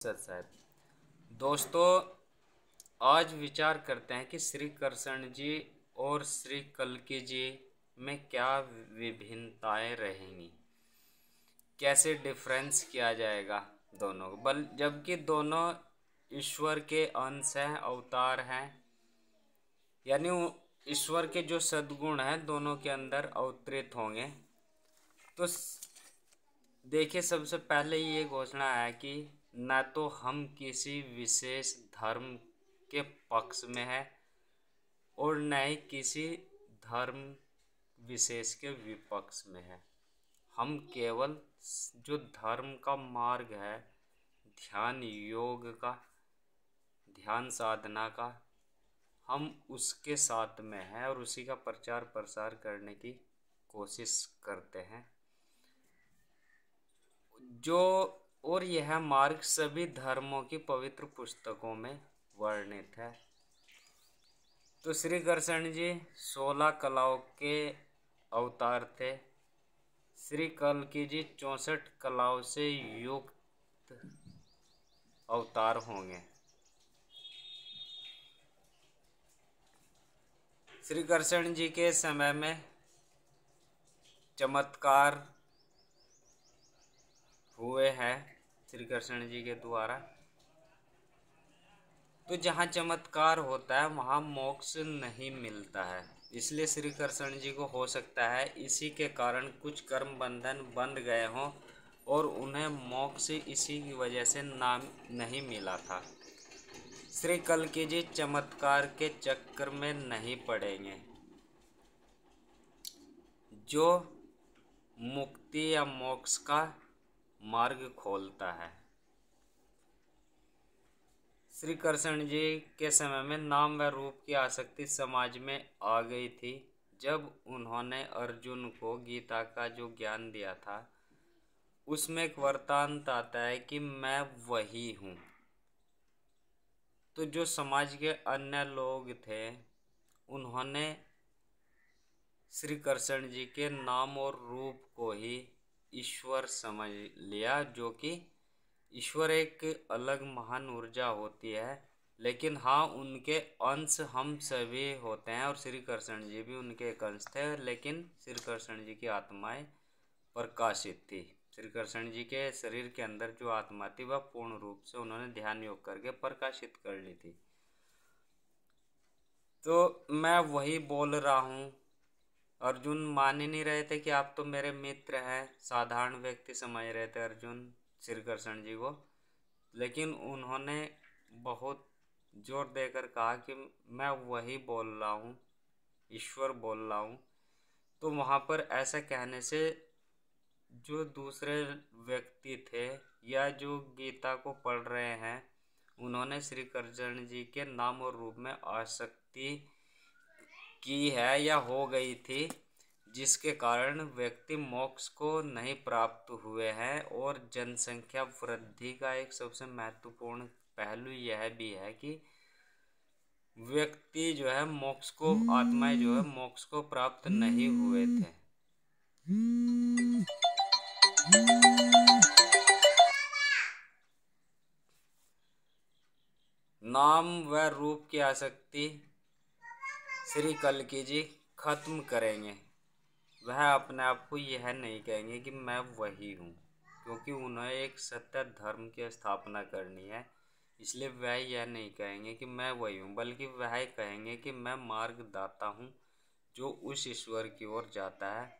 Sir साहब। दोस्तों, आज विचार करते हैं कि श्री कृष्ण जी और श्री कल्कि जी में क्या विभिन्नताएं रहेंगी, कैसे डिफरेंस किया जाएगा दोनों को। जबकि दोनों ईश्वर के अंश हैं, अवतार हैं, यानी ईश्वर के जो सद्गुण हैं दोनों के अंदर अवतरित होंगे। तो देखिए, सबसे पहले ये घोषणा है कि न तो हम किसी विशेष धर्म के पक्ष में है और न ही किसी धर्म विशेष के विपक्ष में है। हम केवल जो धर्म का मार्ग है, ध्यान योग का, ध्यान साधना का, हम उसके साथ में हैं और उसी का प्रचार प्रसार करने की कोशिश करते हैं। और यह मार्ग सभी धर्मों की पवित्र पुस्तकों में वर्णित है। तो श्री कृष्ण जी 16 कलाओं के अवतार थे। श्री कल्कि जी 64 कलाओं से युक्त अवतार होंगे। श्री कृष्ण जी के समय में चमत्कार हुए हैं श्री कृष्ण जी के द्वारा। तो जहाँ चमत्कार होता है वहाँ मोक्ष नहीं मिलता है, इसलिए श्री कृष्ण जी को हो सकता है इसी के कारण कुछ कर्म बंधन बंध गए हों और उन्हें मोक्ष इसी की वजह से नाम नहीं मिला था। श्री कल्कि जी चमत्कार के चक्कर में नहीं पड़ेंगे, जो मुक्ति या मोक्ष का मार्ग खोलता है। श्री कृष्ण जी के समय में नाम व रूप की आसक्ति समाज में आ गई थी। जब उन्होंने अर्जुन को गीता का जो ज्ञान दिया था, उसमें एक वृत्तांत आता है कि मैं वही हूँ। तो जो समाज के अन्य लोग थे, उन्होंने श्री कृष्ण जी के नाम और रूप को ही ईश्वर समझ लिया, जो कि ईश्वर एक अलग महान ऊर्जा होती है, लेकिन हाँ, उनके अंश हम सभी होते हैं और श्री कृष्ण जी भी उनके एक अंश थे। लेकिन श्री कृष्ण जी की आत्माएं प्रकाशित थी। श्री कृष्ण जी के शरीर के अंदर जो आत्मा थी वह पूर्ण रूप से उन्होंने ध्यान योग करके प्रकाशित कर ली थी। तो मैं वही बोल रहा हूँ। अर्जुन मान ही नहीं रहे थे कि आप तो मेरे मित्र हैं, साधारण व्यक्ति समझ रहे थे अर्जुन श्री कृष्ण जी को। लेकिन उन्होंने बहुत जोर देकर कहा कि मैं वही बोल रहा हूँ, ईश्वर बोल रहा हूँ। तो वहाँ पर ऐसा कहने से जो दूसरे व्यक्ति थे या जो गीता को पढ़ रहे हैं, उन्होंने श्री कृष्ण जी के नाम और रूप में आसक्ति की है या हो गई थी, जिसके कारण व्यक्ति मोक्ष को नहीं प्राप्त हुए हैं। और जनसंख्या वृद्धि का एक सबसे महत्वपूर्ण पहलू यह भी है कि व्यक्ति जो है मोक्ष को, आत्माएं जो है मोक्ष को प्राप्त नहीं हुए थे। नाम व रूप की आसक्ति श्री कल्कि जी खत्म करेंगे। वह अपने आप को यह नहीं कहेंगे कि मैं वही हूँ, क्योंकि उन्हें एक सत्य धर्म की स्थापना करनी है। इसलिए वह यह नहीं कहेंगे कि मैं वही हूँ, बल्कि वह कहेंगे कि मैं मार्गदाता हूँ, जो उस ईश्वर की ओर जाता है।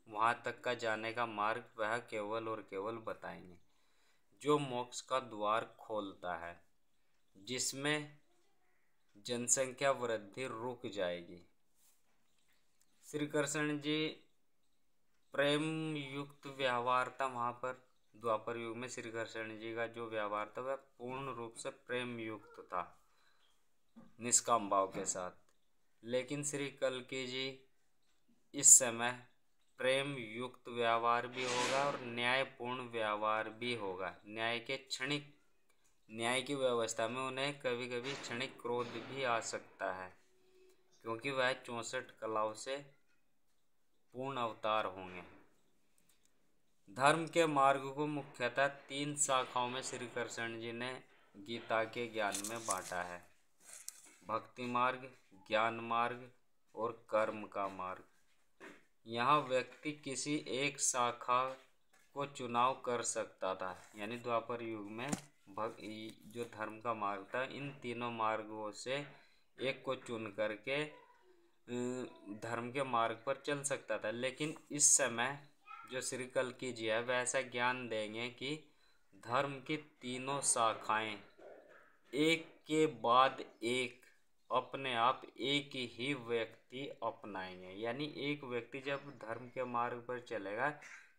वहाँ तक का जाने का मार्ग वह केवल और केवल बताएंगे, जो मोक्ष का द्वार खोलता है, जिसमें जनसंख्या वृद्धि रुक जाएगी। श्री कृष्ण जी प्रेम युक्त व्यवहार था। वहाँ पर द्वापर युग में श्री कृष्ण जी का जो व्यवहार था वह पूर्ण रूप से प्रेम युक्त था, निष्काम भाव के साथ। लेकिन श्री कल्कि जी इस समय प्रेम युक्त व्यवहार भी होगा और न्यायपूर्ण व्यवहार भी होगा। न्याय की व्यवस्था में उन्हें कभी कभी क्षणिक क्रोध भी आ सकता है, क्योंकि वह 64 कलाओं से पूर्ण अवतार होंगे। धर्म के मार्ग को मुख्यतः 3 शाखाओं में श्री कृष्ण जी ने गीता के ज्ञान में बांटा है। भक्ति मार्ग, ज्ञान मार्ग और कर्म का मार्ग। यहाँ व्यक्ति किसी एक शाखा को चुनाव कर सकता था, यानी द्वापर युग में जो धर्म का मार्ग था, इन तीनों मार्गों से एक को चुन करके धर्म के मार्ग पर चल सकता था। लेकिन इस समय जो श्री कल्कि जी है वह ऐसा ज्ञान देंगे कि धर्म की तीनों शाखाएं एक के बाद एक अपने आप एक ही व्यक्ति अपनाएंगे। यानी एक व्यक्ति जब धर्म के मार्ग पर चलेगा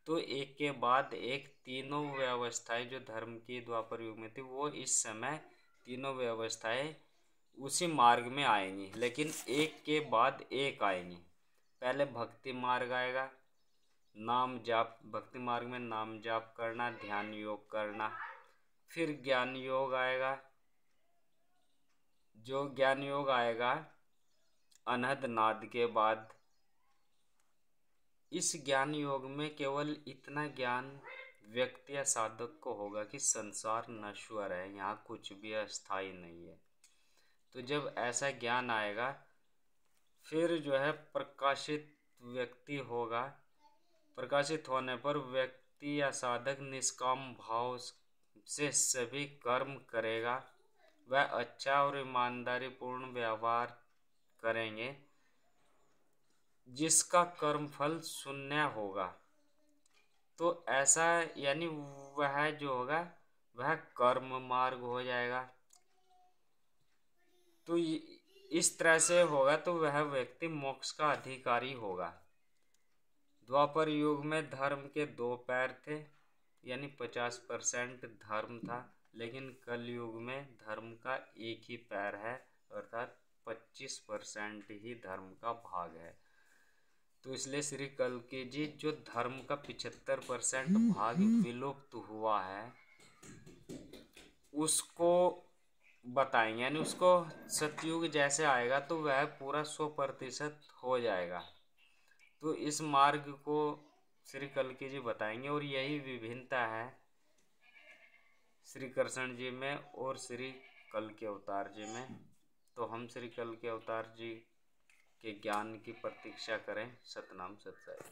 तो एक के बाद एक तीनों व्यवस्थाएं जो धर्म की द्वापर युग में थी वो इस समय तीनों व्यवस्थाएं उसी मार्ग में आएंगी, लेकिन एक के बाद एक आएंगी। पहले भक्ति मार्ग आएगा, नाम जाप, भक्ति मार्ग में नाम जाप करना, ध्यान योग करना। फिर ज्ञान योग आएगा, जो ज्ञान योग आएगा अनहद नाद के बाद। इस ज्ञान योग में केवल इतना ज्ञान व्यक्ति या साधक को होगा कि संसार नश्वर है, यहाँ कुछ भी अस्थाई नहीं है। तो जब ऐसा ज्ञान आएगा फिर जो है प्रकाशित व्यक्ति होगा। प्रकाशित होने पर व्यक्ति या साधक निष्काम भाव से सभी कर्म करेगा। वह अच्छा और ईमानदारी पूर्ण व्यवहार करेंगे जिसका कर्म फल शून्य होगा। तो ऐसा यानी वह जो होगा वह कर्म मार्ग हो जाएगा। तो इस तरह से होगा तो वह व्यक्ति मोक्ष का अधिकारी होगा। द्वापर युग में धर्म के 2 पैर थे, यानी 50% धर्म था, लेकिन कल युग में धर्म का एक ही पैर है, अर्थात 25% ही धर्म का भाग है। तो इसलिए श्री कल्कि जी जो धर्म का 75% भाग विलुप्त हुआ है उसको बताएंगे, यानी उसको सतयुग जैसे आएगा तो वह पूरा 100% हो जाएगा। तो इस मार्ग को श्री कल्कि जी बताएंगे और यही विभिन्नता है श्री कृष्ण जी में और श्री कल्कि अवतार जी में। तो हम श्री कल्कि अवतार जी के ज्ञान की प्रतीक्षा करें। सतनाम सत साई।